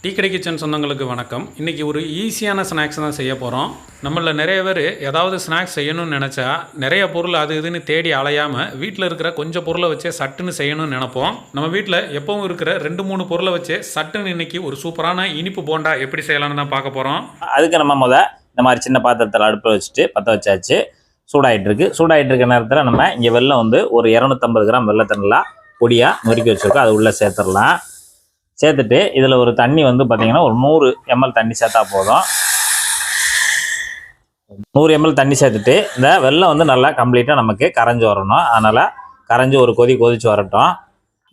Tea கடை kitchen சொந்தங்களுக்கு வணக்கம். இன்றைக்கி ஒரு ஈஸியான ஸ்நாக்ஸ் தான் செய்ய போகிறோம். நம்மள நிறைய பேர் ஏதாவது ஸ்நாக்ஸ் செய்யணும்னு நினச்சா நிறைய பொருள் அது இதுன்னு தேடி அலையாமல் வீட்டில் இருக்கிற கொஞ்சம் பொருளை வச்சே சட்டுன்னு செய்யணும்னு நினைப்போம். நம்ம வீட்டில் எப்பவும் இருக்கிற 2-3 பொருளை வச்சே சட்டுன்னு இன்றைக்கி ஒரு சூப்பரான இனிப்பு போண்டா எப்படி செய்யலாம்னு தான் பார்க்க போகிறோம். அதுக்கு நம்ம இந்த மாதிரி சின்ன பாத்திரத்தில் அடுப்பில் வச்சுட்டு பற்ற வச்சாச்சு. சூடாகிட்டு இருக்க நேரத்தில் நம்ம இங்கே வெல்லம் வந்து ஒரு 250 கிராம் வெள்ளத்தை நல்லா பொடியாக நொறுக்கி வச்சுருக்கோம். அது உள்ளே சேர்த்துடலாம். சேர்த்துட்டு இதில் ஒரு தண்ணி வந்து பார்த்திங்கன்னா ஒரு 100 ml தண்ணி சேர்த்தா போதும். 100 ml தண்ணி சேர்த்துட்டு இந்த வெல்லம் வந்து நல்லா கம்ப்ளீட்டாக நமக்கு கரைஞ்சி வரணும். அதனால் கரைஞ்சி ஒரு கொதிச்சு வரட்டும்.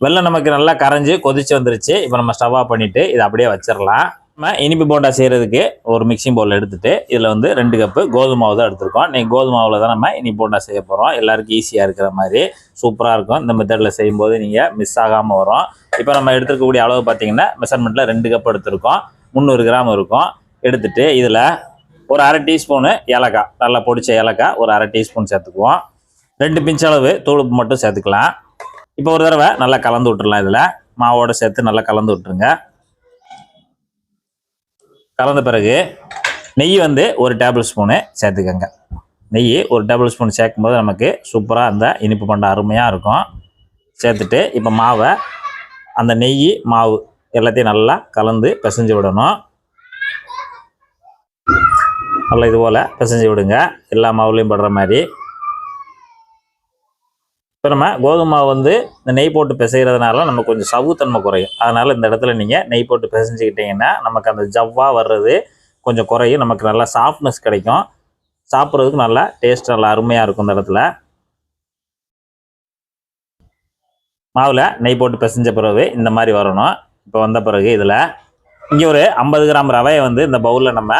வெல்லம் நமக்கு நல்லா கரைஞ்சி கொதிச்சு வந்துருச்சு. இப்போ நம்ம ஸ்டவ் ஆஃப் பண்ணிவிட்டு இதை அப்படியே வச்சிடலாம். நம்ம இனிப்பு போண்டா செய்கிறதுக்கு ஒரு மிக்சிங் பவுல் எடுத்துகிட்டு இதில் வந்து 2 கப்பு கோதுமை மாவு தான் எடுத்துருக்கோம். இன்றைக்கி கோதுமை மாவில் தான் நம்ம இனிப்பு போண்டா செய்ய போகிறோம். எல்லாருக்கும் ஈஸியாக இருக்கிற மாதிரி சூப்பராக இருக்கும். இந்த மெத்தடில் செய்யும்போது நீங்கள் மிஸ் ஆகாமல் வரும். இப்போ நம்ம எடுத்துருக்கக்கூடிய அளவு பார்த்திங்கன்னா மெஷர்மெண்ட்டில் 2 கப் எடுத்துருக்கோம். 300 கிராம் இருக்கும். எடுத்துகிட்டு இதில் ஒரு அரை டீஸ்பூனு ஏலக்காய், நல்லா பொடிச்ச ஏலக்காய் ஒரு அரை டீஸ்பூன் சேர்த்துக்குவோம். 2 பிஞ்ச் அளவு தூளுப்பு மட்டும் சேர்த்துக்கலாம். இப்போ ஒரு தடவை நல்லா கலந்து விட்டுடலாம். இதில் மாவோடு சேர்த்து நல்லா கலந்து விட்டுருங்க. கலந்த பிறகு நெய் வந்து ஒரு டேபிள் ஸ்பூனு சேர்த்துக்கங்க. நெய் ஒரு டேபிள் ஸ்பூன் சேர்க்கும்போது நமக்கு சூப்பராக அந்த இனிப்பு போண்டா அருமையாக இருக்கும். சேர்த்துட்டு இப்போ மாவை அந்த நெய் மாவு எல்லாத்தையும் நல்லா கலந்து பிசைஞ்சு விடணும். நல்லா இது போல் பிசைஞ்சு விடுங்க, எல்லா மாவுலையும் படுற மாதிரி. இப்போ நம்ம கோதுமை மாவு வந்து இந்த நெய் போட்டு பிசைகிறதுனால நம்ம கொஞ்சம் சவுத்தன்மை குறையும். அதனால் இந்த இடத்துல நீங்கள் நெய் போட்டு பிசைஞ்சிக்கிட்டிங்கன்னா நமக்கு அந்த ஜவ்வாக வர்றது கொஞ்சம் குறையும். நமக்கு நல்லா சாஃப்ட்னஸ் கிடைக்கும். சாப்பிட்றதுக்கு நல்லா டேஸ்ட் நல்லா அருமையாக இருக்கும். இந்த இடத்துல மாவில் நெய் போட்டு பிசைஞ்ச பிறகு இந்த மாதிரி வரணும். இப்போ வந்த பிறகு இதில் இங்கே ஒரு 50 கிராம் ரவையை வந்து இந்த பவுலில் நம்ம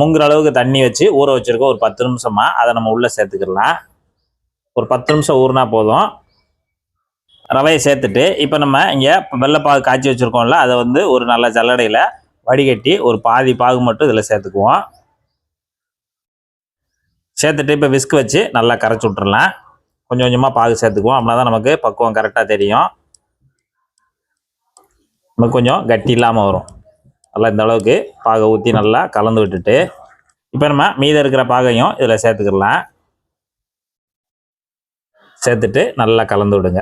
முங்குற அளவுக்கு தண்ணி வச்சு ஊற வச்சுருக்கோம். ஒரு 10 நிமிஷமாக அதை நம்ம உள்ளே சேர்த்துக்கலாம். ஒரு 10 நிமிஷம் ஊறினா போதும். ரவையை சேர்த்துட்டு இப்போ நம்ம இங்கே வெள்ளைப்பாகு காய்ச்சி வச்சுருக்கோம்ல, அதை வந்து ஒரு நல்ல ஜல்லடையில் வடிகட்டி ஒரு பாதி பாகு மட்டும் இதில் சேர்த்துக்குவோம். சேர்த்துட்டு இப்போ விஸ்க் வச்சு நல்லா கரைச்சி விட்றலாம். கொஞ்சம் கொஞ்சமாக பாகு சேர்த்துக்குவோம். அப்படின்னா தான் நமக்கு பக்குவம் கரெக்டாக தெரியும். நமக்கு கொஞ்சம் கட்டி இல்லாமல் வரும். நல்லா இந்த அளவுக்கு பாகை ஊற்றி நல்லா கலந்து விட்டுட்டு இப்போ நம்ம மீதம் இருக்கிற பாகையும் இதில் சேர்த்துக்கிடலாம். சேர்த்துட்டு நல்லா கலந்து விடுங்க.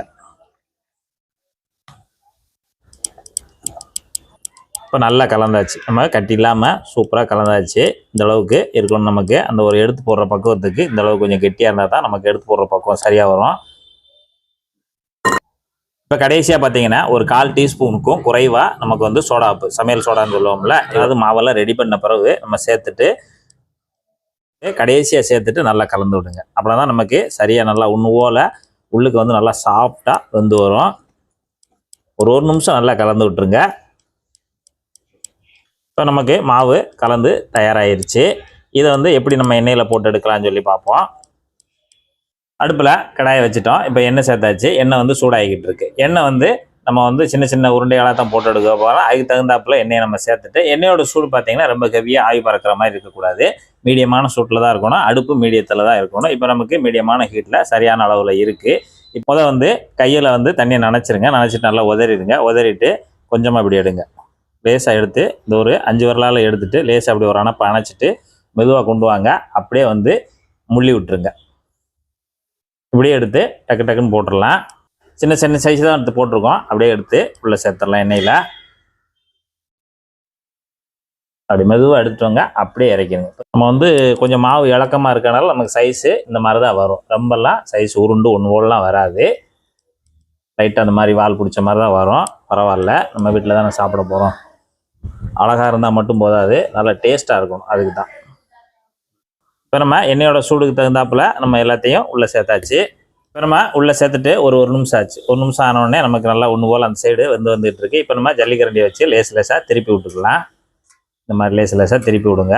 இப்போ நல்லா கலந்தாச்சு. நம்ம கட்டி இல்லாமல் சூப்பராக கலந்தாச்சு. இந்த அளவுக்கு இருக்கணும். நமக்கு அந்த ஒரு எடுத்து போடுற பக்குவத்துக்கு இந்த அளவுக்கு கொஞ்சம் கெட்டியாக இருந்தால் தான் நமக்கு எடுத்து போடுற பக்குவம் சரியாக வரும். இப்போ கடைசியாக பார்த்தீங்கன்னா ஒரு 1/4 டீஸ்பூனுக்கும் குறைவாக நமக்கு வந்து சோடாப்பு, சமையல் சோடான்னு சொல்லுவோம்ல, அதாவது மாவெல்லாம் ரெடி பண்ண பிறகு நம்ம சேர்த்துட்டு கடைசியாக சேர்த்துட்டு நல்லா கலந்து விடுங்க. அப்படின்னா தான் நமக்கு சரியாக நல்லா போல் உள்ளுக்கு வந்து நல்லா சாஃப்டாக வெந்து வரும். ஒரு நிமிஷம் நல்லா கலந்து விட்டுருங்க. இப்போ நமக்கு மாவு கலந்து தயாராகிருச்சு. இதை வந்து எப்படி நம்ம எண்ணெயில் போட்டு எடுக்கலாம்னு சொல்லி பார்ப்போம். அடுப்பில் கடாயை வச்சுட்டோம். இப்போ எண்ணெய் சேர்த்தாச்சு. எண்ணெய் வந்து சூடாகிக்கிட்டு இருக்கு. எண்ணெய் வந்து நம்ம வந்து சின்ன சின்ன உருண்டைகளாக தான் போட்டு எடுக்க போகிறோம். அதுக்கு தகுந்தாப்பில் எண்ணெயை நம்ம சேர்த்துட்டு எண்ணெயோட சூடு பார்த்திங்கன்னா ரொம்ப ஹெவியாக ஆவி பறக்கிற மாதிரி இருக்கக்கூடாது. மீடியமான சூட்டில் தான் இருக்கணும். அடுப்பு மீடியத்தில் தான் இருக்கணும். இப்போ நமக்கு மீடியமான ஹீட்டில் சரியான அளவில் இருக்குது. இப்போ வந்து கையில் வந்து தண்ணியை நனைச்சிருங்க. நனைச்சிட்டு நல்லா உதறிடுங்க. உதறிட்டு கொஞ்சமாக இப்படி எடுங்க. லேசாக எடுத்து இந்த ஒரு 5 விரலால் எடுத்துகிட்டு லேசாக அப்படி ஒரு அணைப்பை அணைச்சிட்டு மெதுவாக கொண்டு வாங்க. அப்படியே வந்து முள்ளி விட்டுருங்க. இப்படியே எடுத்து டக்கு டக்குன்னு போட்டுடலாம். சின்ன சின்ன சைஸ் தான் எடுத்து போட்டிருக்கோம். அப்படியே எடுத்து உள்ளே சேர்த்துடலாம் எண்ணெயில். அப்படி மெதுவாக எடுத்துட்டோங்க. அப்படியே இறக்கிடுங்க. நம்ம வந்து கொஞ்சம் மாவு இலக்கமாக இருக்கனால நமக்கு சைஸு இந்த மாதிரி தான் வரும். ரொம்பலாம் சைஸ் உருண்டு ஒன்று போலலாம் வராது. லைட்டாக அந்த மாதிரி வால் பிடிச்ச மாதிரி தான் வரும். பரவாயில்ல, நம்ம வீட்டில் தானே சாப்பிட போகிறோம். அழகாக இருந்தால் மட்டும் போதாது, நல்லா டேஸ்ட்டாக இருக்கணும். அதுக்கு தான் இப்போ நம்ம எண்ணெயோட சூடுக்கு தகுந்தாப்பில் நம்ம எல்லாத்தையும் உள்ளே சேர்த்தாச்சு. இப்போ நம்ம உள்ளே சேர்த்துட்டு ஒரு நிமிஷம் ஆச்சு. 1 நிமிஷம் ஆனோடனே நமக்கு நல்லா போல் அந்த சைடு வந்துட்டு இருக்கு. இப்போ நம்ம ஜல்லிக்கரண்டியை வச்சு லேசாக திருப்பி விட்டுக்கலாம். இந்த மாதிரி லேசாக திருப்பி விடுங்க.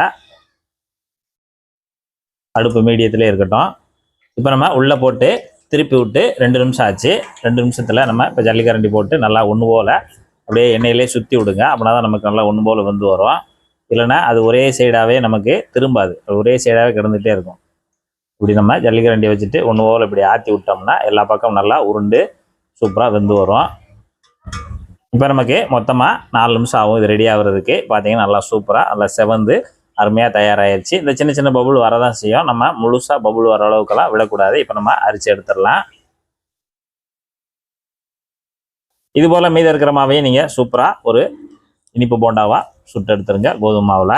அடுப்பு மீடியத்திலே இருக்கட்டும். இப்போ நம்ம உள்ளே போட்டு திருப்பி விட்டு 2 நிமிஷம் ஆச்சு. 2 நிமிஷத்தில் நம்ம இப்போ ஜல்லிக்கரண்டி போட்டு நல்லா போல் அப்படியே எண்ணெயிலே சுற்றி விடுங்க. அப்படின்னா தான் நமக்கு நல்லா போல் வந்து வரும். இல்லைன்னா அது ஒரே சைடாகவே நமக்கு திரும்பாது. ஒரே சைடாகவே கிடந்துகிட்டே இருக்கும். இப்படி நம்ம ஜல்லிக்கரண்டியை வச்சுட்டு போல் இப்படி ஆற்றி விட்டோம்னா எல்லா பக்கம் நல்லா உருண்டு சூப்பராக வெந்து வரும். இப்போ நமக்கு மொத்தமாக 4 நிமிஷம் ஆகும் இது ரெடி ஆகுறதுக்கு. பார்த்தீங்கன்னா நல்லா சூப்பராக நல்லா செவந்து அருமையாக தயாராகிருச்சு. இந்த சின்ன சின்ன பபுள் வரதான் செய்யும். நம்ம முழுசாக பபுள் வர அளவுக்கெல்லாம் விடக்கூடாது. இப்போ நம்ம அரிச்சு எடுத்துடலாம். இது போல் மீதி இருக்கிற மாவையும் நீங்கள் சூப்பராக ஒரு இனிப்பு போண்டாவாக சுட்டு எடுத்துருங்க கோதுமை மாவில்.